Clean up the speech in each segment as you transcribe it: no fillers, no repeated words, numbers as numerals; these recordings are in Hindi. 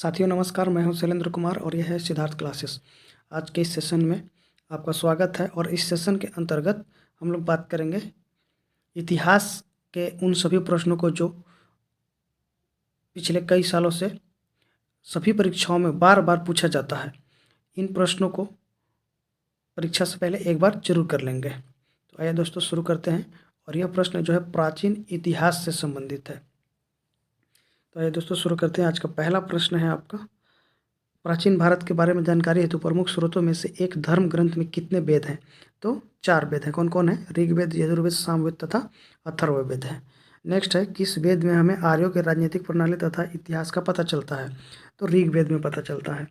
साथियों नमस्कार, मैं हूं शैलेंद्र कुमार और यह है सिद्धार्थ क्लासेस। आज के इस सेशन में आपका स्वागत है और इस सेशन के अंतर्गत हम लोग बात करेंगे इतिहास के उन सभी प्रश्नों को जो पिछले कई सालों से सभी परीक्षाओं में बार बार पूछा जाता है। इन प्रश्नों को परीक्षा से पहले एक बार जरूर कर लेंगे। तो आइए दोस्तों शुरू करते हैं और यह प्रश्न जो है प्राचीन इतिहास से संबंधित है। तो आइए दोस्तों शुरू करते हैं। आज का पहला प्रश्न है आपका, प्राचीन भारत के बारे में जानकारी हेतु प्रमुख स्रोतों में से एक धर्म ग्रंथ में कितने वेद हैं? तो 4 वेद हैं। कौन कौन है? ऋग्वेद, यजुर्वेद, सामवेद तथा अथर्ववेद है। नेक्स्ट है, किस वेद में हमें आर्यों के राजनीतिक प्रणाली तथा इतिहास का पता चलता है? तो ऋग्वेद में पता चलता है।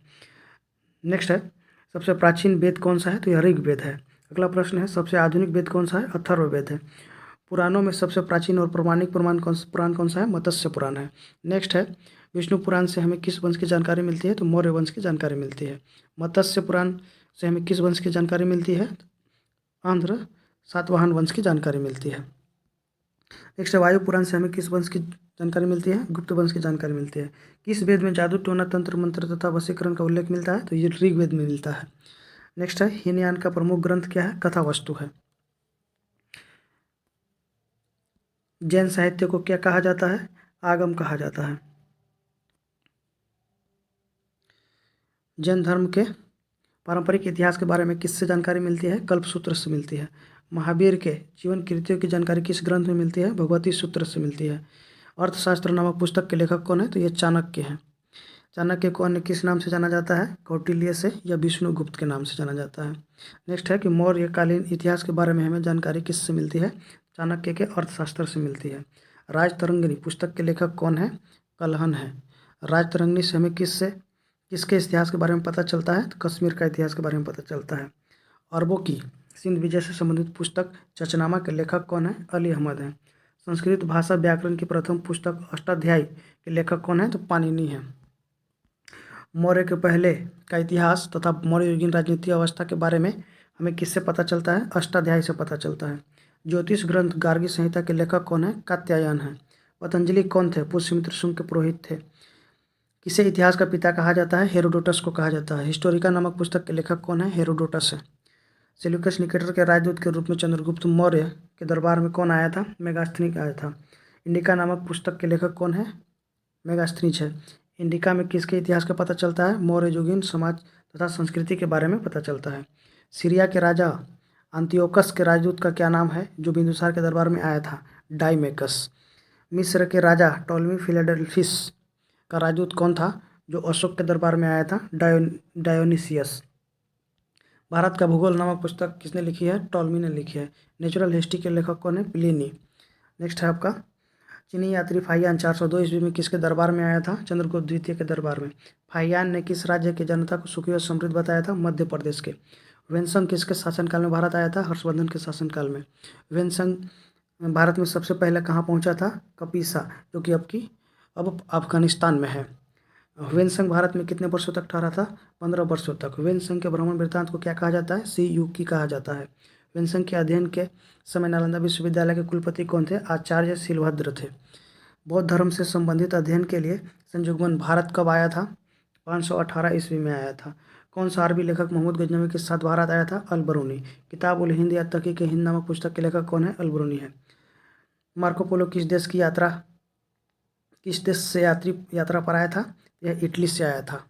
नेक्स्ट है, सबसे प्राचीन वेद कौन सा है? तो यह ऋग्वेद है। अगला प्रश्न है, सबसे आधुनिक वेद कौन सा है? अथर्ववेद है। पुराणों में सबसे प्राचीन और प्रमाणिक पुराण कौन सा है? मत्स्य पुराण है। नेक्स्ट है, विष्णु पुराण से हमें किस वंश की जानकारी मिलती है? तो मौर्य वंश की जानकारी मिलती है। मत्स्य पुराण से हमें किस वंश की जानकारी मिलती है? आंध्र सातवाहन वंश की जानकारी मिलती है। नेक्स्ट है, वायु पुराण से हमें किस वंश की जानकारी मिलती है? गुप्त वंश की जानकारी मिलती है। किस वेद में जादू, टोना, तंत्र मंत्र तथा वशीकरण का उल्लेख मिलता है? तो ये ऋग्वेद में मिलता है। नेक्स्ट है, हीनयान का प्रमुख ग्रंथ क्या है? कथा वस्तु है। जैन साहित्य को क्या कहा जाता है? आगम कहा जाता है। जैन धर्म के पारंपरिक इतिहास के बारे में किससे जानकारी मिलती है? कल्पसूत्र से मिलती है। महावीर के जीवन कृतियों की जानकारी किस ग्रंथ में मिलती है? भगवती सूत्र से मिलती है। अर्थशास्त्र नामक पुस्तक के लेखक कौन है? तो ये चाणक्य हैं। चाणक्य को अन्य किस नाम से जाना जाता है? कौटिल्य से या विष्णुगुप्त के नाम से जाना जाता है। नेक्स्ट है कि मौर्यकालीन इतिहास के बारे में हमें जानकारी किससे मिलती है? चाणक्य के अर्थशास्त्र से मिलती है। राजतरंगिणी पुस्तक के लेखक कौन है? कलहन है। राजतरंगिणी से हमें किसके इतिहास के बारे में पता चलता है? तो कश्मीर का इतिहास के बारे में पता चलता है। अरबों की सिंध विजय से संबंधित पुस्तक चचनामा के लेखक कौन है? अली अहमद हैं। संस्कृत भाषा व्याकरण की प्रथम पुस्तक अष्टाध्यायी के लेखक कौन है? तो पाणिनि है। मौर्य के पहले का इतिहास तथा मौर्ययुगीन राजनीतिक अवस्था के बारे में हमें किससे पता चलता है? अष्टाध्यायी से पता चलता है। ज्योतिष ग्रंथ गार्गी संहिता के लेखक कौन है? कात्यायन है। पतंजलि कौन थे? पुष्यमित्र शुंग के पुरोहित थे। किसे इतिहास का पिता कहा जाता है? हेरोडोटस को कहा जाता है। हिस्टोरिका नामक पुस्तक के लेखक कौन है? हेरोडोटस है। सेल्यूकस निकेटर के राजदूत के रूप में चंद्रगुप्त मौर्य के दरबार में कौन आया था? मेगास्थनीज आया था। इंडिका नामक पुस्तक के लेखक कौन है? मेगास्थनीज है। इंडिका में किसके इतिहास का पता चलता है? मौर्ययुगीन समाज तथा संस्कृति के बारे में पता चलता है। सीरिया के राजा अंतियोकस के राजदूत का क्या नाम है जो बिंदुसार के दरबार में आया था? डाइमेकस। मिस्र के राजा टॉलमी फिलाडेल्फिस का राजदूत कौन था जो अशोक के दरबार में आया था? डायोनिसियस। भारत का भूगोल नामक पुस्तक किसने लिखी है? टॉलमी ने लिखी है। नेचुरल हिस्ट्री के लेखक कौन है? प्लिनी। नेक्स्ट है आपका, चीनी यात्री फाहियान 402 ईस्वी में किसके दरबार में आया था? चंद्रगुप्त द्वितीय के दरबार में। फाहियान ने किस राज्य की जनता को सुखी और समृद्ध बताया था? मध्य प्रदेश के। वेनसंग किसके शासनकाल में भारत आया था? हर्षवर्धन के शासनकाल में। वेनसंग भारत में सबसे पहले कहाँ पहुँचा था? कपिसा, जो कि अब अफगानिस्तान में है। वेनसंग भारत में कितने वर्षों तक ठहरा था? 15 वर्षों तक। वेनसंग के भ्रमण वृत्तांत को क्या कहा जाता है? सी युकी कहा जाता है। वेनसंग के अध्ययन के समय नालंदा विश्वविद्यालय के कुलपति कौन थे? आचार्य शिलभद्र थे। बौद्ध धर्म से संबंधित अध्ययन के लिए संयुग्मन भारत कब आया था? 518 ईस्वी में आया था। कौन सा अरबी लेखक मोहम्मद गजनवी के साथ भारत आया था? अल-बरूनी। किताब उल हिंद या तहकीक हिंद नामक पुस्तक के लेखक कौन है? अल-बरूनी है। मार्को पोलो किस देश से यात्रा पर आया था? यह इटली से आया था।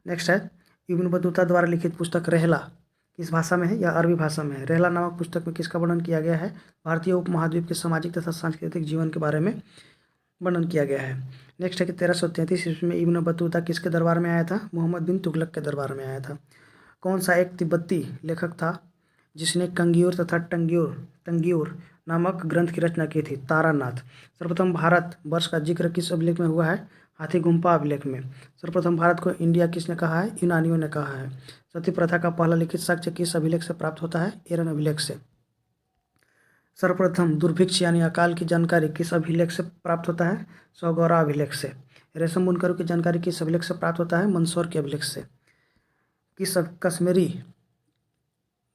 नेक्स्ट है, इब्न बतूता द्वारा लिखित पुस्तक रहला किस भाषा में है? या अरबी भाषा में है। रहला नामक पुस्तक में किसका वर्णन किया गया है? भारतीय उपमहाद्वीप के सामाजिक तथा सांस्कृतिक जीवन के बारे में वर्णन किया गया है। नेक्स्ट है कि 1333 ईस्वी में इब्न बतूता किसके दरबार में आया था? मोहम्मद बिन तुगलक के दरबार में आया था। कौन सा एक तिब्बती लेखक था जिसने कंगियोर तथा टंगियोर नामक ग्रंथ की रचना की थी? तारानाथ। सर्वप्रथम भारत वर्ष का जिक्र किस अभिलेख में हुआ है? हाथी गुम्फा अभिलेख में। सर्वप्रथम भारत को इंडिया किसने कहा है? यूनानियों ने कहा है। सती प्रथा का पहला लिखित साक्ष्य किस अभिलेख से प्राप्त होता है? एरन अभिलेख से। सर्वप्रथम दुर्भिक्ष यानी अकाल की जानकारी किस अभिलेख से प्राप्त होता है? सौगौरा अभिलेख से। रेशम बुनकरों की जानकारी किस अभिलेख से प्राप्त होता है? मंदसौर के अभिलेख से। किस कश्मीरी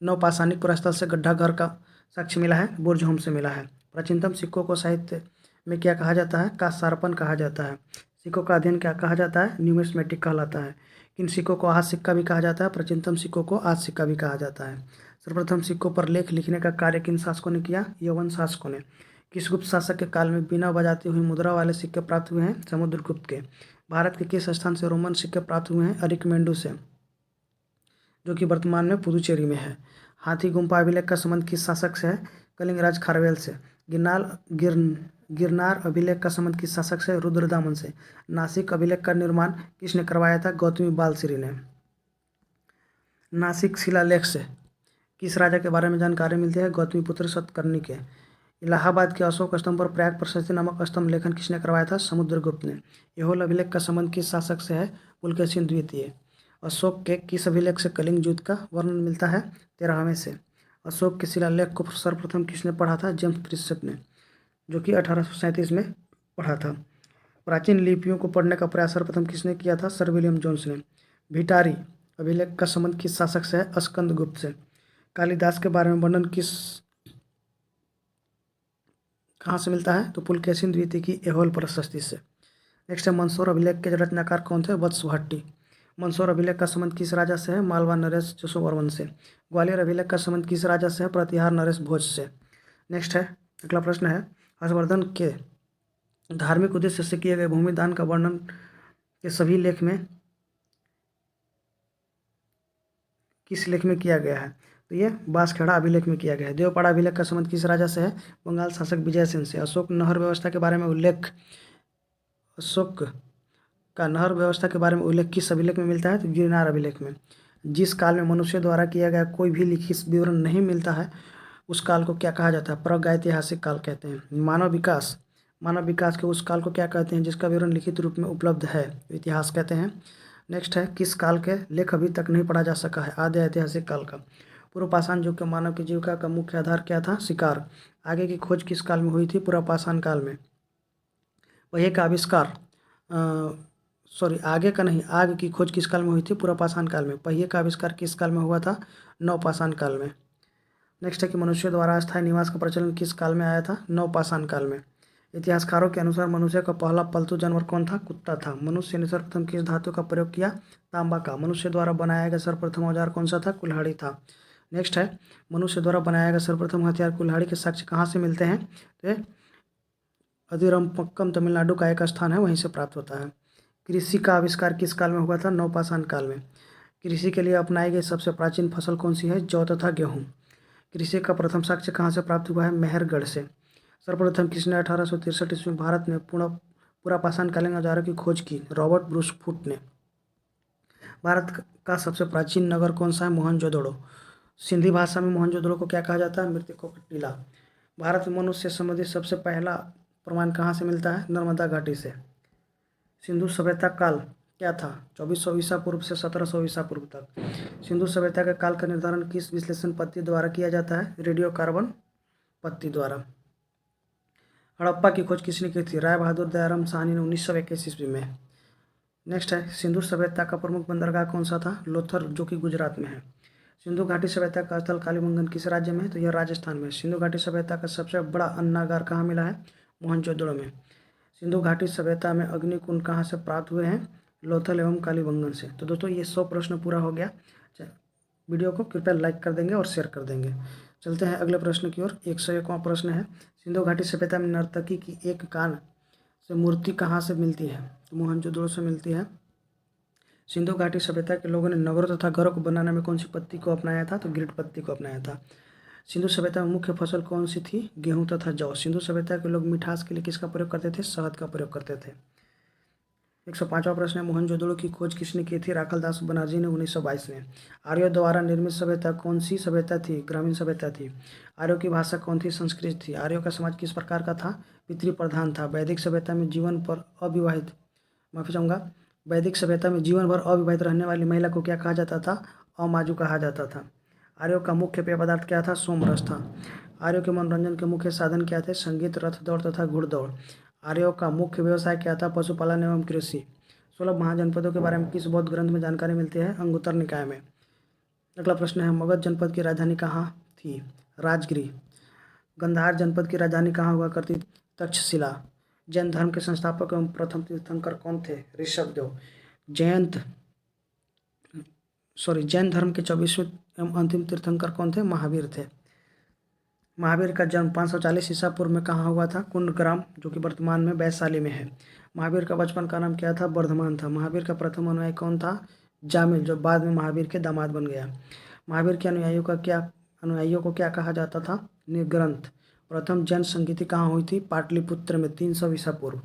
नवपाषाणिक प्रस्थल से गड्ढा घर का साक्ष्य मिला है? बुर्ज होम से मिला है। प्राचीनतम सिक्कों को साहित्य में क्या कहा जाता है? कांस्यार्पण कहा जाता है। सिक्कों का अध्ययन क्या कहा जाता है? न्यूमिस्मेटिक कहलाता है। किन सिक्कों को आज सिक्का भी कहा जाता है? प्राचीनतम सिक्कों को आज सिक्का भी कहा जाता है। सर्वप्रथम सिक्कों पर लेख लिखने का कार्य किन शासकों ने किया? यवन शासकों ने। किस गुप्त शासक के काल में बिना बजाती हुई मुद्रा वाले सिक्के प्राप्त हुए हैं? समुद्रगुप्त के। भारत के किस स्थान से रोमन सिक्के प्राप्त हुए हैं? अरिकमेंडू से, जो कि वर्तमान में पुदुचेरी में है। हाथी गुम्फा अभिलेख का संबंध किस शासक से है? कलिंगराज खारवेल से। गिरनार अभिलेख का संबंध किस शासक से? रुद्रदामन से। नासिक अभिलेख का निर्माण किसने करवाया था? गौतमी बालश्री ने। नासिक शिलालेख से किस राजा के बारे में जानकारी मिलती है? गौतमीपुत्र सतकर्णी के। इलाहाबाद के अशोक स्तंभ पर प्रयाग प्रशस्ति नामक स्तंभ लेखन किसने करवाया था? समुद्रगुप्त ने। ऐहोल अभिलेख का संबंध किस शासक से है? पुलकेशिन द्वितीय। अशोक के किस अभिलेख से कलिंग युद्ध का वर्णन मिलता है? 13वें से। अशोक के शिलालेख को सर्वप्रथम किसने पढ़ा था? जेम्स प्रिंसेप ने, जो कि 1837 में पढ़ा था। प्राचीन लिपियों को पढ़ने का प्रयास सर्वप्रथम किसने किया था? सर विलियम जोन्स ने। भिटारी अभिलेख का संबंध किस शासक से है? स्कंदगुप्त से। कालिदास के बारे में वर्णन कहाँ से मिलता है? तो पुलकेशिन द्वितीय की ऐहोल प्रशस्ति से। नेक्स्ट है, मंदसौर अभिलेख के रचनाकार कौन थे? वत्स भट्टी। मंदसौर अभिलेख का संबंध किस राजा से है? मालवा नरेश जशोवर्मन से। ग्वालियर अभिलेख का संबंध किस राजा से है? प्रतिहार नरेश भोज से। नेक्स्ट है, अगला प्रश्न है, हर्षवर्धन के धार्मिक उद्देश्य से किए गए भूमि दान का वर्णन के सभी लेख में किस लेख में किया गया है? तो ये बांसखेड़ा अभिलेख में किया गया है। देवपाड़ा अभिलेख का संबंध किस राजा से है? बंगाल शासक विजयसेन से। अशोक नहर व्यवस्था के बारे में उल्लेख अशोक का नहर व्यवस्था के बारे में उल्लेख किस अभिलेख में मिलता है? तो गिरनार अभिलेख में। जिस काल में मनुष्य द्वारा किया गया कोई भी लिखित विवरण नहीं मिलता है, उस काल को क्या कहा जाता है? प्रागैतिहासिक काल कहते हैं। मानव विकास के उस काल को क्या कहते हैं जिसका विवरण लिखित रूप में उपलब्ध है? इतिहास कहते हैं। नेक्स्ट है, किस काल के लेख अभी तक नहीं पढ़ा जा सका है? आद्य ऐतिहासिक काल का। पूर्व पाषाण युग के मानव की जीविका का मुख्य आधार क्या था? शिकार। आगे की खोज किस काल में हुई थी? पूर्व पाषाण काल में। पहिए का आविष्कार आगे का नहीं, आग की खोज किस काल में हुई थी? पूर्व पाषाण काल में। पहिए का आविष्कार किस काल में हुआ था? नवपाषाण काल में। नेक्स्ट है कि मनुष्य द्वारा अस्थायी निवास का प्रचलन किस काल में आया था? नवपाषाण काल में। इतिहासकारों के अनुसार मनुष्य का पहला पालतू जानवर कौन था? कुत्ता था। मनुष्य ने सर्वप्रथम किस धातु का प्रयोग किया? तांबा का। मनुष्य द्वारा बनाया गया सर्वप्रथम औजार कौन सा था? कुल्हाड़ी था। नेक्स्ट है, मनुष्य द्वारा बनाया गया सर्वप्रथम हथियार कुल्हाड़ी के साक्ष्य कहाँ से मिलते हैं? तो अदिरमपक्कम तमिलनाडु का एक स्थान है, वहीं से प्राप्त होता है। कृषि का आविष्कार किस काल में हुआ था? नवपाषाण काल में। कृषि के लिए अपनाई गई सबसे प्राचीन फसल कौन सी है? जौ तथा गेहूँ। कृषि का प्रथम साक्ष्य कहाँ से प्राप्त हुआ है? मेहरगढ़ से। सर्वप्रथम किसने 1863 ईस्वी में भारत में पूरा पाषाणकालीन औजारों की खोज की? रॉबर्ट ब्रूस फुट ने। भारत का सबसे प्राचीन नगर कौन सा है? मोहनजोदड़ो। सिंधी भाषा में मोहनजोदड़ो को क्या कहा जाता है? मृतकों का टीला। भारत में मनुष्य से संबंधित सबसे पहला प्रमाण कहाँ से मिलता है? नर्मदा घाटी से। सिंधु सभ्यता काल क्या था? 2400 ईसा पूर्व से 1700 ईसा पूर्व तक। सिंधु सभ्यता के काल का निर्धारण किस विश्लेषण पद्धति द्वारा किया जाता है? रेडियो कार्बन पद्धति द्वारा। हड़प्पा की खोज किसने की थी? राय बहादुर दयाराम साहनी ने 1921 ईस्वी में। नेक्स्ट है, सिंधु सभ्यता का प्रमुख बंदरगाह कौन सा था? लोथर, जो कि गुजरात में है। सिंधु घाटी सभ्यता का स्थल कालीबंगन किस राज्य में है? तो यह राजस्थान में। सिंधु घाटी सभ्यता का सबसे बड़ा अन्नागार कहाँ मिला है? मोहनजोदड़ो में। सिंधु घाटी सभ्यता में अग्निकुंड कहाँ से प्राप्त हुए हैं? लोथल एवं कालीबंगन से। तो दोस्तों, ये 100 प्रश्न पूरा हो गया। वीडियो को कृपया लाइक कर देंगे और शेयर कर देंगे। चलते हैं अगले प्रश्न की ओर। 101वां प्रश्न है, सिंधु घाटी सभ्यता में नर्तकी की एक कान से मूर्ति कहाँ से मिलती है? तो मोहनजोदड़ो से मिलती है। सिंधु घाटी सभ्यता के लोगों ने नगरों तथा घरों को बनाने में कौन सी पत्ती को अपनाया था? तो ग्रिड पत्ती को अपनाया था। सिंधु सभ्यता में मुख्य फसल कौन सी थी? गेहूं तथा जौ। सिंधु सभ्यता के लोग मिठास के लिए किसका प्रयोग करते थे? शहद का प्रयोग करते थे। 105वां प्रश्न है, मोहनजोदड़ो की खोज किसने की थी? राखलदास बनर्जी ने 1922 में। आर्यों द्वारा निर्मित सभ्यता कौन सी सभ्यता थी? ग्रामीण सभ्यता थी। आर्यों की भाषा कौन थी? संस्कृत थी। आर्यों का समाज किस प्रकार का था? पितृ प्रधान था। वैदिक सभ्यता में जीवन भर अविवाहित रहने वाली महिला को क्या कहा जाता था? अमाजू कहा जाता था। आर्यों का मुख्य पेय पदार्थ क्या था? सोमरस था। आर्यों के मनोरंजन के मुख्य साधन क्या थे? संगीत, रथ दौड़ तथा घुड़दौड़। आर्यों का मुख्य व्यवसाय क्या था? पशुपालन एवं कृषि। 16 महाजनपदों के बारे में किस बौद्ध ग्रंथ में जानकारी मिलती है? अंगुत्तर निकाय में। अगला प्रश्न है, मगध जनपद की राजधानी कहाँ थी? राजगिरी। गंधार जनपद की राजधानी कहाँ हुआ करती? तक्षशिला। जैन धर्म के संस्थापक एवं प्रथम तीर्थंकर कौन थे? ऋषभदेव। जैन धर्म के 24वें एवं अंतिम तीर्थंकर कौन थे? महावीर थे। महावीर का जन्म 540 ईसा पूर्व में कहाँ हुआ था? कुंडग्राम, जो कि वर्तमान में वैशाली में है। महावीर का बचपन का नाम क्या था? वर्धमान था। महावीर का प्रथम अनुयायी कौन था? जामिल, जो बाद में महावीर के दामाद बन गया। महावीर के अनुयायियों को क्या कहा जाता था? निर्ग्रंथ। प्रथम जैन संगीति कहाँ हुई थी? पाटलिपुत्र में 300 ईसा पूर्व।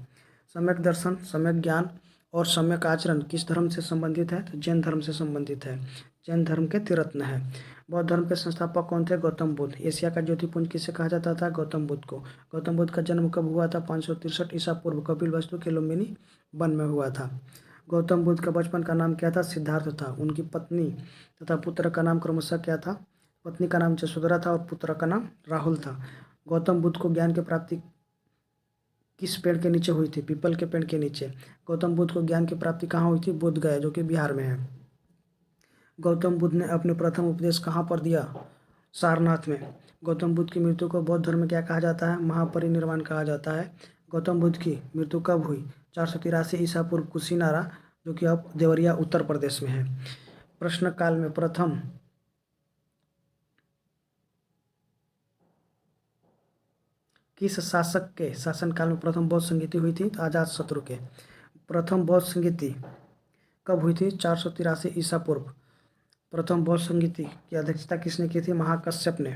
सम्यक दर्शन, सम्यक ज्ञान और सम्यक आचरण किस धर्म से संबंधित है? तो जैन धर्म से संबंधित है। जैन धर्म के त्रिरत्न है। बौद्ध धर्म के संस्थापक कौन थे? गौतम बुद्ध। एशिया का ज्योतिपुंज किसे कहा जाता था? गौतम बुद्ध को। गौतम बुद्ध का जन्म कब हुआ था? 563 ईसा पूर्व कपिलवस्तु के लुम्बिनी वन में हुआ था। गौतम बुद्ध का बचपन का नाम क्या था? सिद्धार्थ था। उनकी पत्नी तथा पुत्र का नाम क्रमशः क्या था? पत्नी का नाम यशोधरा था और पुत्र का नाम राहुल था। गौतम बुद्ध को ज्ञान की प्राप्ति किस पेड़ के नीचे हुई थी? पीपल के पेड़ के नीचे। गौतम बुद्ध को ज्ञान की प्राप्ति कहाँ हुई थी? बोध गया, जो कि बिहार में है। गौतम बुद्ध ने अपने प्रथम उपदेश कहाँ पर दिया? सारनाथ में। गौतम बुद्ध की मृत्यु को बौद्ध धर्म में क्या कहा जाता है? महापरिनिर्वाण कहा जाता है। गौतम बुद्ध की मृत्यु कब हुई? 483 ईसा पूर्व कुशीनारा, जो कि अब देवरिया उत्तर प्रदेश में है। प्रश्न काल में प्रथम किस शासक के शासनकाल में प्रथम बौद्ध संगीति हुई थी? अजात शत्रु के। प्रथम बौद्ध संगीति कब हुई थी? 483 ईसा पूर्व। प्रथम बौद्ध संगीति की अध्यक्षता किसने की थी? महाकश्यप ने।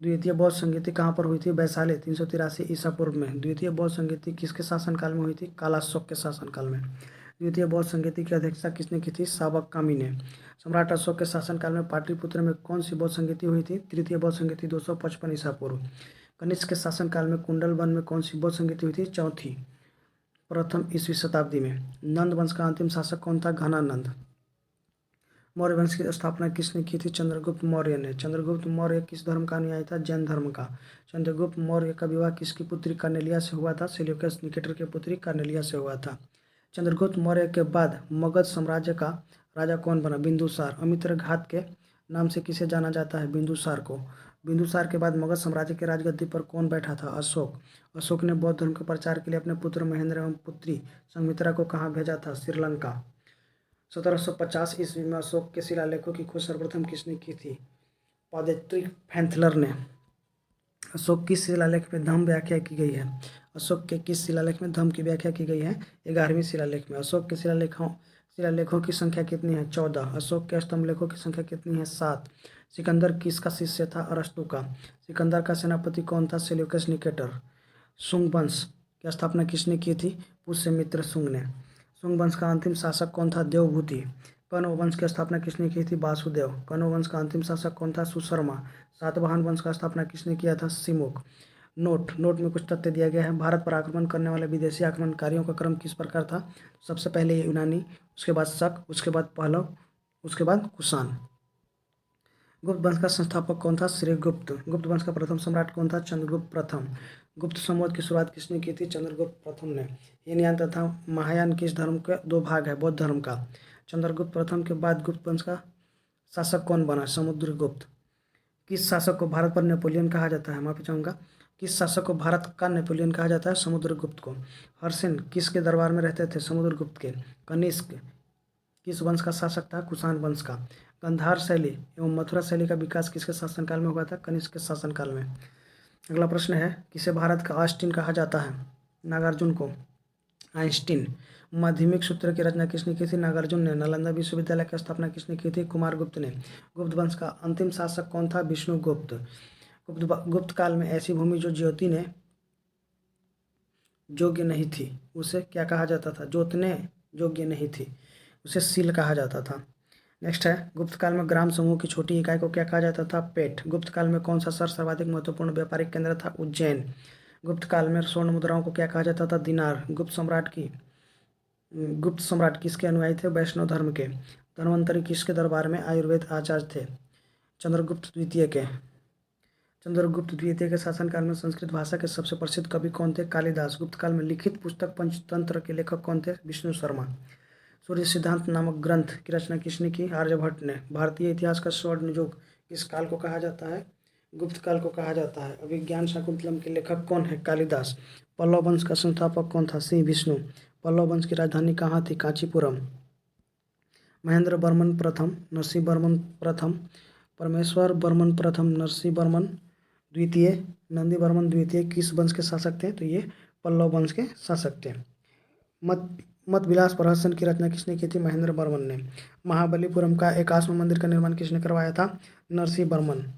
द्वितीय बौद्ध संगीति कहाँ पर हुई थी? वैशाली, 383 ईसा पूर्व में। द्वितीय बौद्ध संगीति किसके शासनकाल में हुई थी? कालाशोक के शासनकाल में। द्वितीय बौद्ध संगीति की अध्यक्षता किसने की थी? साबक कामी ने। सम्राट अशोक के शासनकाल में पाटलिपुत्र में कौन सी बौद्ध संगीति हुई थी? तृतीय बौद्ध संगीति, 255 ईसा पूर्व। कनिष्क के शासनकाल में कुंडल वन में कौन सी बौद्ध संगीति हुई थी? चौथी, प्रथम ईस्वी शताब्दी में। नंद वंश का अंतिम शासक कौन था? घनानंद। मौर्य वंश की स्थापना किसने की थी? चंद्रगुप्त मौर्य ने। चंद्रगुप्त मौर्य किस धर्म का अनुयायी था? जैन धर्म का। चंद्रगुप्त मौर्य का विवाह किसकी पुत्री कार्नेलिया से हुआ था? सेल्यूकस निकेटर की पुत्री कार्नेलिया से हुआ था। चंद्रगुप्त मौर्य के बाद मगध साम्राज्य का राजा कौन बना? बिंदुसार। अमित्र घात के नाम से किसे जाना जाता है? बिंदुसार को। बिंदुसार के बाद मगध साम्राज्य के राजगद्दी पर कौन बैठा था? अशोक। अशोक ने बौद्ध धर्म के प्रचार के लिए अपने पुत्र महेंद्र एवं पुत्री संमित्रा को कहाँ भेजा था? श्रीलंका। 1750 ईस्वी में अशोक के शिलालेखों की खोज सर्वप्रथम किसने की थी? पॉडेट्रिक फैंथलर ने। अशोक किस शिलालेख में धम्म व्याख्या की गई है? अशोक के किस शिलालेख में धम्म की व्याख्या की गई है? 11वीं शिलालेख में। अशोक के शिलालेखों की संख्या कितनी है? 14। अशोक के स्तंभ लेखों की संख्या कितनी है? 7। सिकंदर किसका शिष्य था? अरस्तु का। सिकंदर का सेनापति कौन था? Seleucus Nicator. शुंग वंश की स्थापना किसने की थी? पुष्यमित्र शुंग ने। शुंग वंश का अंतिम शासक कौन था? देवभूति। कण्व वंश की स्थापना किसने की थी? वासुदेव। कण्व वंश का अंतिम शासक कौन था? सुशर्मा। सातवाहन वंश का स्थापना किसने किया था? सिमुक। नोट में कुछ तथ्य दिया गया है। भारत पर आक्रमण करने वाले विदेशी आक्रमणकारियों का क्रम किस प्रकार था? सबसे पहले यूनानी, उसके बाद शक, उसके बाद पहलव, उसके बाद कुषाण। गुप्त वंश का संस्थापक कौन था? श्रीगुप्त। गुप्त वंश का प्रथम सम्राट कौन था? चंद्रगुप्त प्रथम। गुप्त संवत की शुरुआत किसने की थी? चंद्रगुप्त प्रथम ने। हीनयान तथा महायान किस धर्म के दो भाग है? बौद्ध धर्म का। चंद्रगुप्त प्रथम के बाद गुप्त वंश का शासक कौन बना? समुद्रगुप्त। किस शासक को भारत पर नेपोलियन कहा जाता है? माफी चाहूँगा। किस शासक को भारत का नेपोलियन कहा जाता है? समुद्रगुप्त को। हर्षेन किसके दरबार में रहते थे? समुद्रगुप्त के। कनिष्क किस वंश का शासक था? कुषाण वंश का। गांधार शैली एवं मथुरा शैली का विकास किसके शासनकाल में हुआ था? कनिष्क के शासनकाल में। अगला प्रश्न है, किसे भारत का आइंस्टीन कहा जाता है? नागार्जुन को। आइंस्टीन। माध्यमिक सूत्र की रचना किसने की थी? नागार्जुन ने। नालंदा विश्वविद्यालय की स्थापना किसने की थी? कुमारगुप्त ने। गुप्त वंश का अंतिम शासक कौन था? विष्णुगुप्त। गुप्त काल में ऐसी भूमि जो ज्योति ने योग्य नहीं थी, उसे क्या कहा जाता था? जोतने योग्य नहीं थी, उसे सील कहा जाता था। नेक्स्ट है, गुप्त काल में ग्राम समूह की छोटी इकाई को क्या कहा जाता था? पेट। गुप्त काल में कौन सा शहर सर्वाधिक महत्वपूर्ण व्यापारिक केंद्र था? उज्जैन। गुप्त काल में स्वर्ण मुद्राओं को क्या कहा जाता था? दिनार। गुप्त सम्राट किसके अनुयायी थे? वैष्णव धर्म के। धन्वंतरी किसके दरबार में आयुर्वेद आचार्य थे? चंद्रगुप्त द्वितीय के। चंद्रगुप्त द्वितीय के शासनकाल में संस्कृत भाषा के सबसे प्रसिद्ध कवि कौन थे? कालिदास। गुप्त काल में लिखित पुस्तक पंचतंत्र के लेखक कौन थे? विष्णु शर्मा। सूर्य सिद्धांत नामक ग्रंथ की रचना किसने की? आर्यभट्ट ने। भारतीय इतिहास का स्वर्ण युग किस काल को कहा जाता है? गुप्त काल को कहा जाता है। अभिज्ञान शाकुंतलम के लेखक कौन है? कालिदास। पल्लव वंश का संस्थापक कौन था? सिंह विष्णु। पल्लव वंश की राजधानी कहाँ थी? कांचीपुरम। महेंद्र वर्मन प्रथम, नरसिंह वर्मन प्रथम, परमेश्वर वर्मन प्रथम, नरसिंह वर्मन द्वितीय, नंदी वर्मन द्वितीय किस वंश के शासक थे? तो ये पल्लव वंश के शासक थे। मत विलास प्रहसन की रचना किसने की थी? महेंद्र वर्मन ने। महाबलीपुरम का एकाश्म मंदिर का निर्माण किसने करवाया था? नरसिंह वर्मन।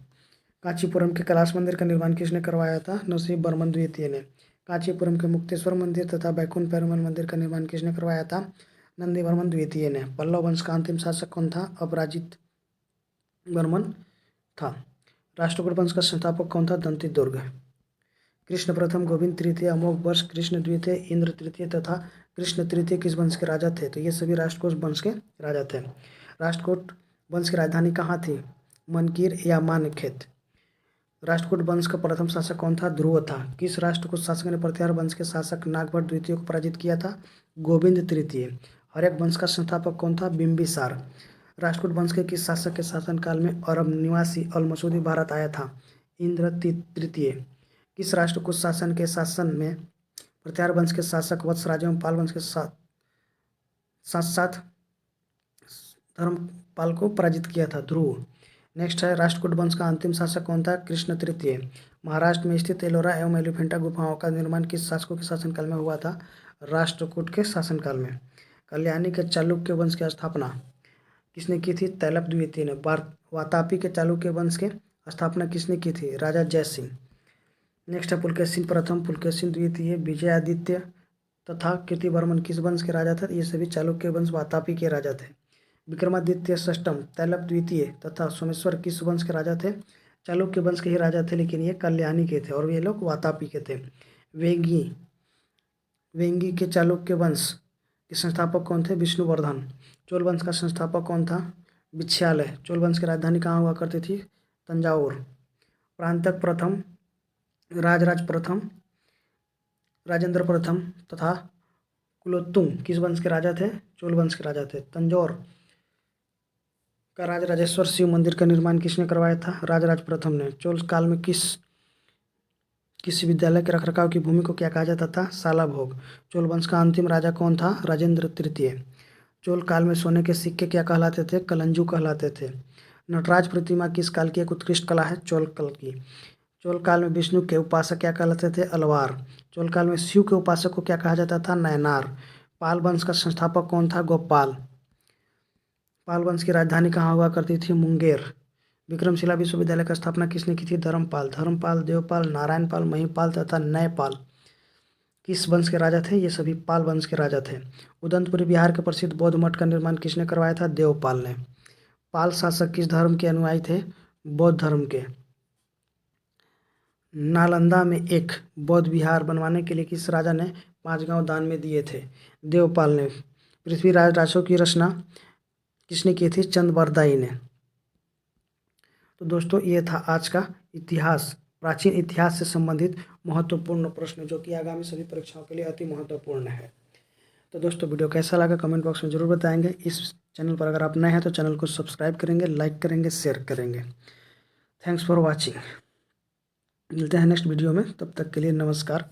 कांचीपुरम के कैलाश मंदिर का निर्माण किसने करवाया था? नरसिंह वर्मन द्वितीय ने। कांचीपुरम के मुक्तेश्वर मंदिर तथा बैकुंठ पेरुमल मंदिर का निर्माण किसने करवाया था? नंदी वर्मन द्वितीय ने। पल्लव वंश का अंतिम शासक कौन था? अपराजित वर्मन था। राष्ट्रकूट वंश का संस्थापक कौन था? दंतिदुर्ग। कृष्ण प्रथम, गोविंद तृतीय, अमोघ वर्ष, कृष्ण द्वितीय, इंद्र तृतीय तथा कृष्ण तृतीय किस वंश के राजा थे? तो ये सभी राष्ट्रकूट वंश के राजा थे। राष्ट्रकूट वंश की राजधानी कहाँ थी? मनकीर या मानखेत। राष्ट्रकूट वंश का प्रथम शासक कौन था? ध्रुव था। किस राष्ट्रकूट शासक ने प्रतिहार वंश के शासक नागभट्ट द्वितीय को पराजित किया था? गोविंद तृतीय। हर्यक वंश का संस्थापक कौन था? बिंबिसार। राष्ट्रकूट वंश के किस शासक के शासनकाल में अरब निवासी अल मसूदी भारत आया था? इंद्र तृतीय। किस राष्ट्रकूट शासन के शासन में प्रतिहार वंश के शासक वत्सराज एवं पाल वंश के साथ साथ धर्मपाल को पराजित किया था? ध्रुव। नेक्स्ट है, राष्ट्रकूट वंश का अंतिम शासक कौन था? कृष्ण तृतीय। महाराष्ट्र में स्थित एलोरा एवं एलिफेंटा गुफाओं का निर्माण किस शासकों के शासनकाल में हुआ था? राष्ट्रकूट के शासनकाल में। कल्याणी के चालुक्य वंश की स्थापना किसने की थी? तैलप द्वितीय ने। वातापी के चालुक्य वंश के स्थापना किसने की थी? राजा जयसिंह। नेक्स्ट है, पुलकेशिन प्रथम, पुलकेशिन द्वितीय, विजयादित्य तथा कीर्तिवर्मन किस वंश के राजा थे? ये सभी चालुक्य वंश वातापी के राजा थे। विक्रमादित्य षष्टम, तैलप द्वितीय तथा सोमेश्वर किस वंश के राजा थे? चालुक्य वंश के ही राजा थे, लेकिन ये कल्याणी के थे और ये लोग वातापी के थे। वेंगी के चालुक्य वंश के संस्थापक कौन थे? विष्णुवर्धन। चोल वंश का संस्थापक कौन था? विच्छालय। चोल वंश की राजधानी कहाँ हुआ करती थी? तंजावुर। प्रांतक प्रथम, राजराज प्रथम, राजेंद्र प्रथम तथा कुलोत्तुंग किस वंश के राजा थे? चोल वंश के राजा थे। तंजौर का राजराजेश्वर शिव मंदिर का निर्माण किसने करवाया था? राजराज प्रथम ने। चोल काल में किस विद्यालय के रखरखाव की भूमि को क्या कहा जाता था? शाला भोग। चोल वंश का अंतिम राजा कौन था? राजेंद्र तृतीय। चोल काल में सोने के सिक्के क्या कहलाते थे? कलंजू कहलाते थे। नटराज प्रतिमा किस काल की एक उत्कृष्ट कला है? चोल काल की। चोल काल में विष्णु के उपासक क्या कहलाते थे? अलवार। चोल काल में शिव के उपासक को क्या कहा जाता था? नयनार। पाल वंश का संस्थापक कौन था? गोपाल। पाल वंश की राजधानी कहाँ हुआ करती थी? मुंगेर। विक्रमशिला विश्वविद्यालय की स्थापना किसने की थी? धर्मपाल, देवपाल, नारायणपाल, महिपाल तथा नयपाल किस वंश के राजा थे? ये सभी पाल वंश के राजा थे। उदंतपुरी बिहार के प्रसिद्ध बौद्ध मठ का निर्माण किसने करवाया था? देवपाल ने। पाल शासक किस धर्म के अनुयायी थे? बौद्ध धर्म के। नालंदा में एक बौद्ध विहार बनवाने के लिए किस राजा ने 5 गांव दान में दिए थे? देवपाल ने। पृथ्वीराज राजों की रचना किसने की थी? चंद्रबरदाई ने। तो दोस्तों, ये था आज का इतिहास, प्राचीन इतिहास से संबंधित महत्वपूर्ण प्रश्न, जो कि आगामी सभी परीक्षाओं के लिए अति महत्वपूर्ण है। तो दोस्तों, वीडियो कैसा लगा कमेंट बॉक्स में जरूर बताएंगे। इस चैनल पर अगर आप नए हैं तो चैनल को सब्सक्राइब करेंगे, लाइक करेंगे, शेयर करेंगे। Thanks for watching. मिलते हैं नेक्स्ट वीडियो में, तब तक के लिए नमस्कार।